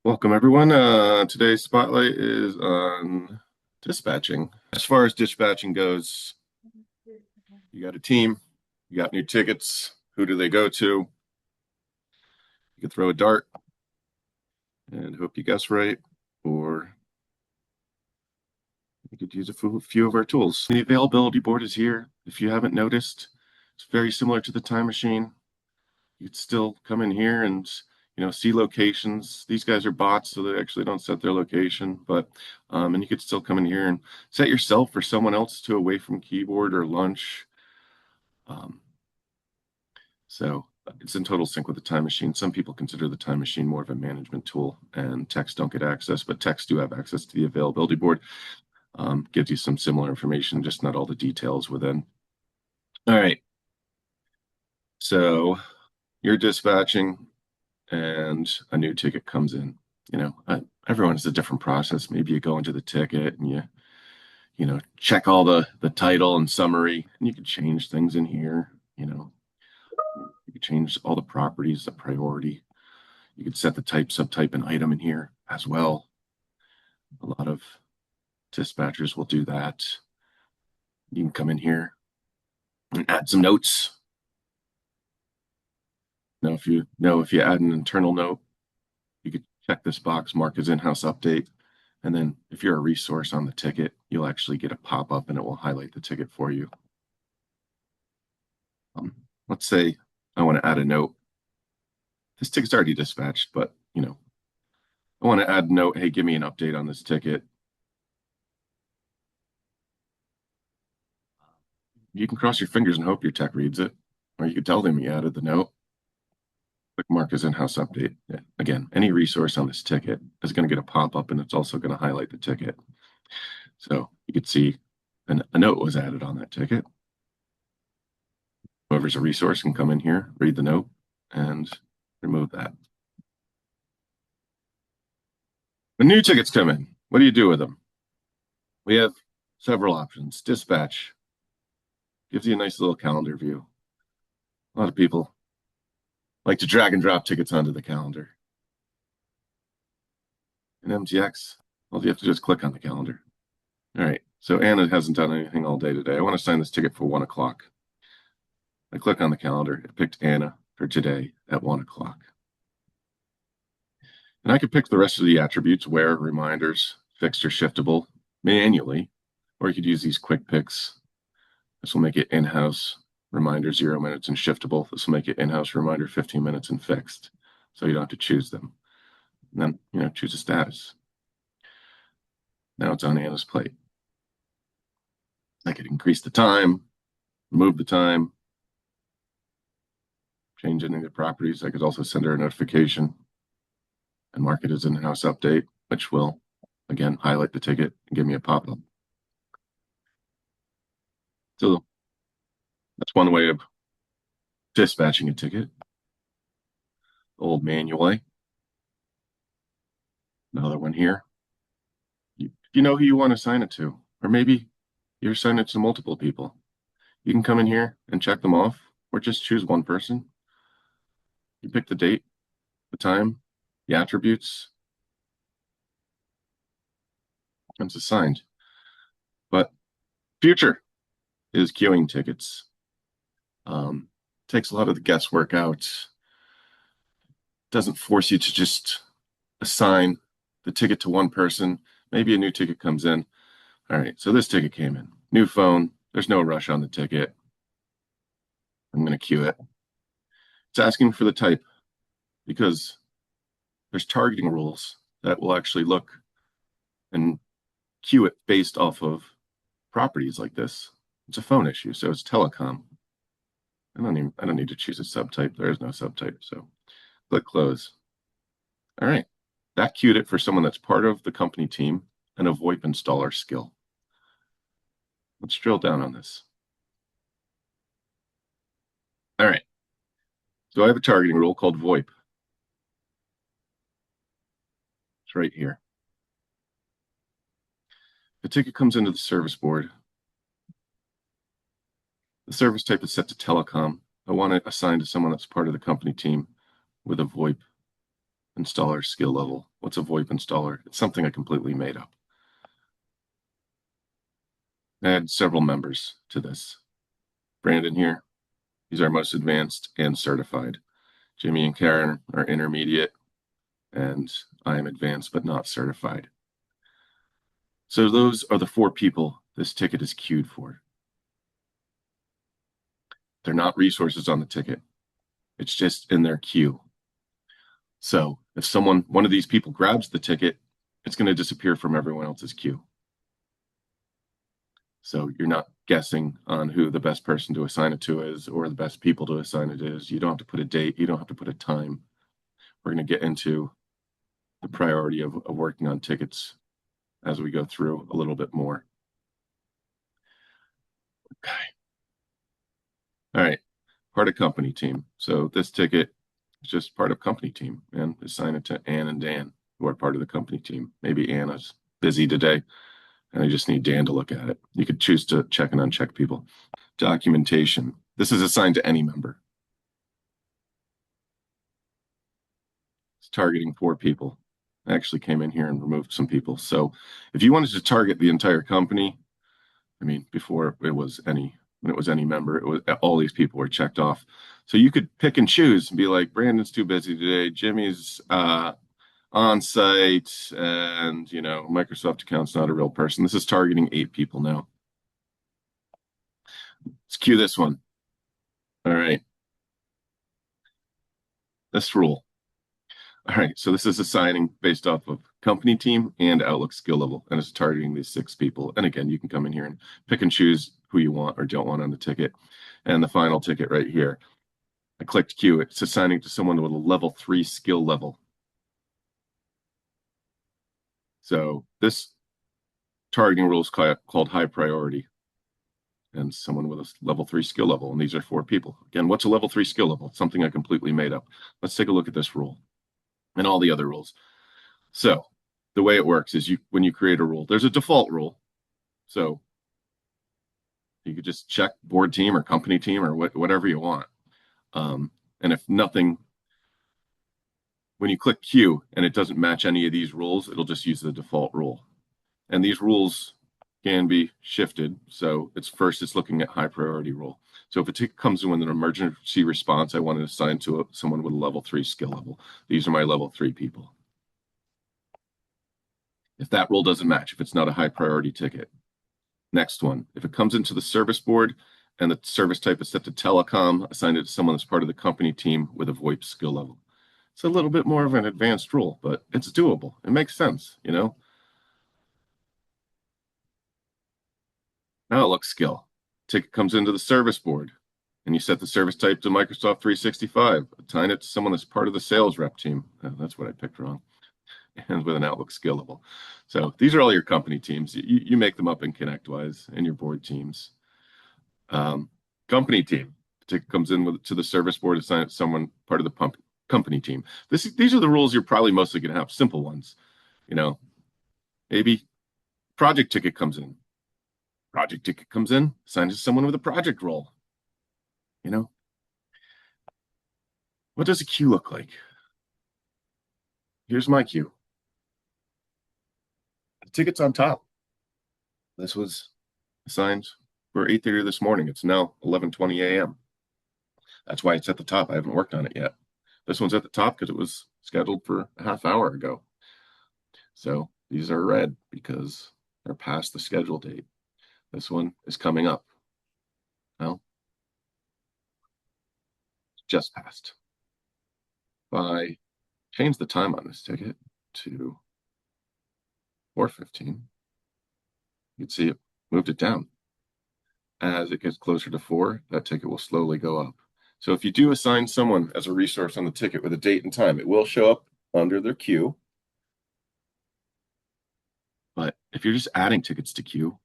Welcome, everyone. Today's spotlight is on dispatching. As far as dispatching goes, you got a team, you got new tickets. Who do they go to? You can throw a dart and hope you guess right, or you could use a few of our tools. The availability board is here. If you haven't noticed, it's very similar to the time machine. You'd still come in here and see locations. These guys are bots, so they actually don't set their location, but and you could still come in here and set yourself or someone else to away from keyboard or lunch. Um, so it's in total sync with the time machine. Some people consider the time machine more of a management tool, and techs don't get access, but techs do have access to the availability board. Gives you some similar information, just not all the details within. All right. So you're dispatching and a new ticket comes in. Everyone has a different process. Maybe you go into the ticket and you check all the title and summary, and you can change things in here. You can change all the properties, the priority. You could set the type, subtype, and item in here as well. A lot of dispatchers will do that. You can come in here and add some notes. Now, if you add an internal note, you could check this box, mark as in-house update. And then if you're a resource on the ticket, you'll actually get a pop-up and it will highlight the ticket for you. Let's say I want to add a note. This ticket's already dispatched, but I want to add a note. Hey, give me an update on this ticket. You can cross your fingers and hope your tech reads it, or you could tell them you added the note. Click mark as in-house update. Yeah. Again, any resource on this ticket is going to get a pop-up, and it's also going to highlight the ticket. So you could see a note was added on that ticket. Whoever's a resource can come in here, read the note, and remove that. When new tickets come in, what do you do with them? We have several options. Dispatch gives you a nice little calendar view. A lot of people like to drag and drop tickets onto the calendar. In MTX, well, you have to just click on the calendar. All right, so Anna hasn't done anything all day today. I want to sign this ticket for 1 o'clock. I click on the calendar. It picked Anna for today at 1 o'clock. And I could pick the rest of the attributes, where, reminders, fixed or shiftable, manually, or you could use these quick picks. This will make it in-house reminder 0 minutes and shiftable. This will make it in-house reminder 15 minutes and fixed. So you don't have to choose them. And then, choose a status. Now it's on Anna's plate. I could increase the time, remove the time, change any of the properties. I could also send her a notification and mark it as an in-house update, which will, again, highlight the ticket and give me a pop-up. So that's one way of dispatching a ticket. Old manual way. Another one here. You know who you want to assign it to, or maybe you're assigning it to multiple people. You can come in here and check them off, or just choose one person. You pick the date, the time, the attributes, and it's assigned. But future is queuing tickets. Takes a lot of the guesswork out. Doesn't force you to just assign the ticket to one person. Maybe a new ticket comes in. All right, so this ticket came in. New phone. There's no rush on the ticket. I'm going to queue it. It's asking for the type because there's targeting rules that will actually look and queue it based off of properties like this. It's a phone issue, so it's telecom. I don't need to choose a subtype. There is no subtype, so click close. All right, that queued it for someone that's part of the company team and a VoIP installer skill. Let's drill down on this. All right, so I have a targeting rule called VoIP. It's right here. The ticket comes into the service board. The service type is set to telecom. I want it assigned to someone that's part of the company team with a VoIP installer skill level. What's a VoIP installer? It's something I completely made up. Add several members to this. Brandon here, he's our most advanced and certified. Jimmy and Karen are intermediate, and I am advanced but not certified. So those are the 4 people this ticket is queued for. They're not resources on the ticket. It's just in their queue. So if one of these people grabs the ticket, it's going to disappear from everyone else's queue. So you're not guessing on who the best person to assign it to is or the best people to assign it is. You don't have to put a date. You don't have to put a time. We're going to get into the priority of working on tickets as we go through a little bit more. Okay. All right. Part of company team. So this ticket is just part of company team, and assign it to Ann and Dan, who are part of the company team. Maybe Anna's busy today, and I just need Dan to look at it. You could choose to check and uncheck people. Documentation. This is assigned to any member. It's targeting 4 people. I actually came in here and removed some people. So if you wanted to target the entire company, I mean, before it was any, when it was any member, it was all these people were checked off. So you could pick and choose and be like, Brandon's too busy today. Jimmy's on site, and Microsoft account's not a real person. This is targeting 8 people now. Let's cue this one. All right. This rule. All right. So this is assigning based off of company team and Outlook skill level, and it's targeting these 6 people. And again, you can come in here and pick and choose who you want or don't want on the ticket. And the final ticket right here, I clicked Q. It's assigning to someone with a level 3 skill level. So this targeting rule is called high priority, and someone with a level 3 skill level. And these are 4 people. Again, what's a level 3 skill level? It's something I completely made up. Let's take a look at this rule and all the other rules. So the way it works is when you create a rule, there's a default rule. So you could just check board team or company team or whatever you want. And if nothing, when you click Q and it doesn't match any of these rules, it'll just use the default rule. And these rules can be shifted. So it's looking at high priority rule. So if it comes in with an emergency response, I want to assign to someone with a level 3 skill level. These are my level 3 people. If that rule doesn't match, if it's not a high priority ticket. Next one, if it comes into the service board and the service type is set to telecom, assign it to someone that's part of the company team with a VoIP skill level. It's a little bit more of an advanced rule, but it's doable. It makes sense, Outlook skill. Ticket comes into the service board, and you set the service type to Microsoft 365. Assign it to someone that's part of the sales rep team. Oh, that's what I picked wrong. And with an Outlook skill level. So these are all your company teams. You make them up in ConnectWise and your board teams. Company team. Ticket comes in to the service board, assign it to someone part of the company team. These are the rules you're probably mostly going to have. Simple ones. Maybe project ticket comes in. Project ticket comes in, assigned to someone with a project role. What does a queue look like? Here's my queue. The ticket's on top. This was assigned for 8:30 this morning. It's now 11:20 a.m. That's why it's at the top. I haven't worked on it yet. This one's at the top because it was scheduled for a half hour ago. So these are red because they're past the schedule date. This one is coming up. Well, just passed. If I change the time on this ticket to 4:15, you can see it moved it down. As it gets closer to 4, that ticket will slowly go up. So if you do assign someone as a resource on the ticket with a date and time, it will show up under their queue. But if you're just adding tickets to queue,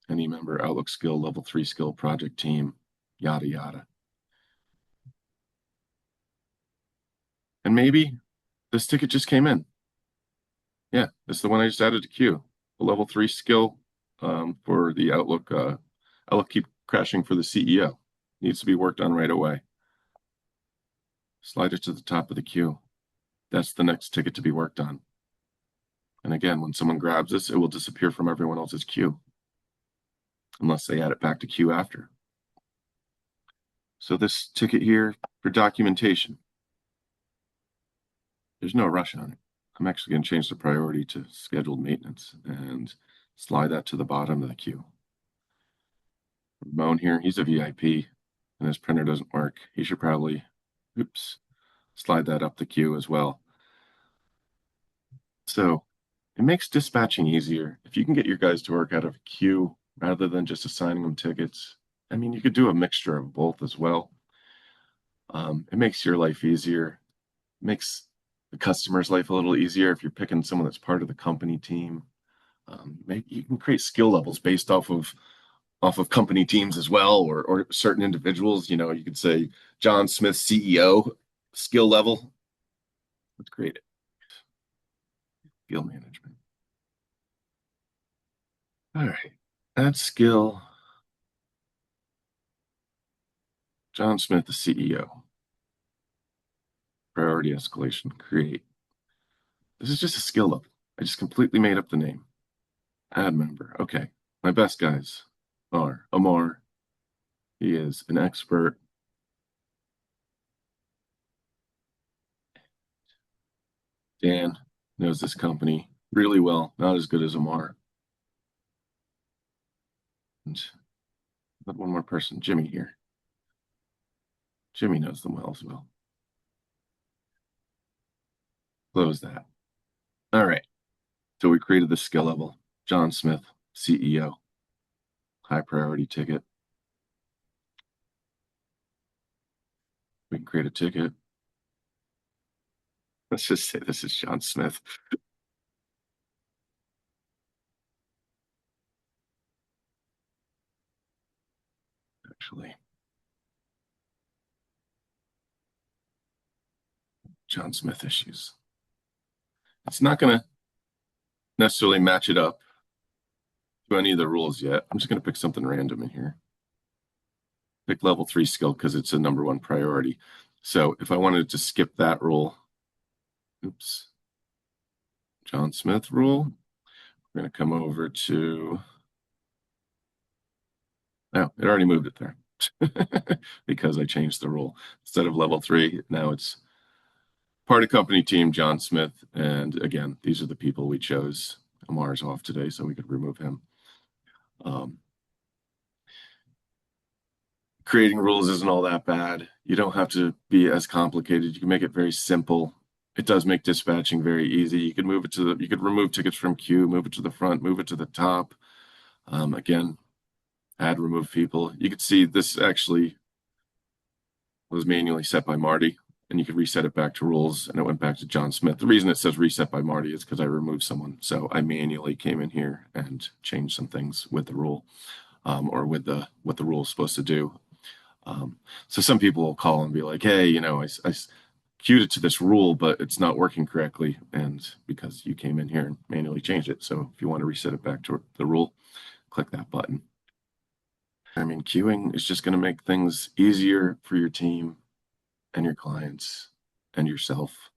any member, Outlook skill, level 3 skill, project team, yada, yada. And maybe this ticket just came in. Yeah, this is the one I just added to queue. A level 3 skill for the Outlook. Outlook keep crashing for the CEO. Needs to be worked on right away. Slide it to the top of the queue. that's the next ticket to be worked on. And again, when someone grabs this, it will disappear from everyone else's queue unless they add it back to queue after. So this ticket here for documentation, there's no rush on it. I'm actually going to change the priority to scheduled maintenance and slide that to the bottom of the queue. Ramon here, he's a VIP and his printer doesn't work. He should probably, slide that up the queue as well. So it makes dispatching easier. If you can get your guys to work out of a queue rather than just assigning them tickets. I mean, you could do a mixture of both as well. It makes your life easier, makes the customer's life a little easier if you're picking someone that's part of the company team. Maybe you can create skill levels based off of company teams as well, or certain individuals. You know, you could say John Smith, CEO, skill level. Let's create it. Skill management. All right, add skill. John Smith, the CEO. Priority escalation, create. This is just a skill level. I just completely made up the name. Add member. Okay. My best guys are Amar. He is an expert. Dan knows this company really well, not as good as Amar. And but one more person, Jimmy here. Jimmy knows them well as well. Close that. All right. So we created the skill level. John Smith, CEO. High priority ticket. We can create a ticket. Let's just say this is John Smith. Actually, John Smith issues. It's not going to necessarily match it up to any of the rules yet. I'm just going to pick something random in here. Pick level 3 skill because it's a number 1 priority. So if I wanted to skip that rule, John Smith rule, we're going to come over to, oh, it already moved it there because I changed the rule. Instead of level 3, now it's part of company team, John Smith. And again, these are the people we chose. Amar's off today, so we could remove him. Creating rules isn't all that bad. You don't have to be as complicated. You can make it very simple. It does make dispatching very easy. You could move it to you could remove tickets from queue, move it to the front, move it to the top. Again, add, remove people. You could see this actually was manually set by Marty, and you could reset it back to rules, and it went back to John Smith. The reason it says reset by Marty is because I removed someone. So I manually came in here and changed some things with the rule, or with what the rule is supposed to do. So some people will call and be like, hey, you know, I queued it to this rule, but it's not working correctly. And because you came in here and manually changed it. So if you want to reset it back to the rule, click that button. I mean, queuing is just going to make things easier for your team and your clients and yourself.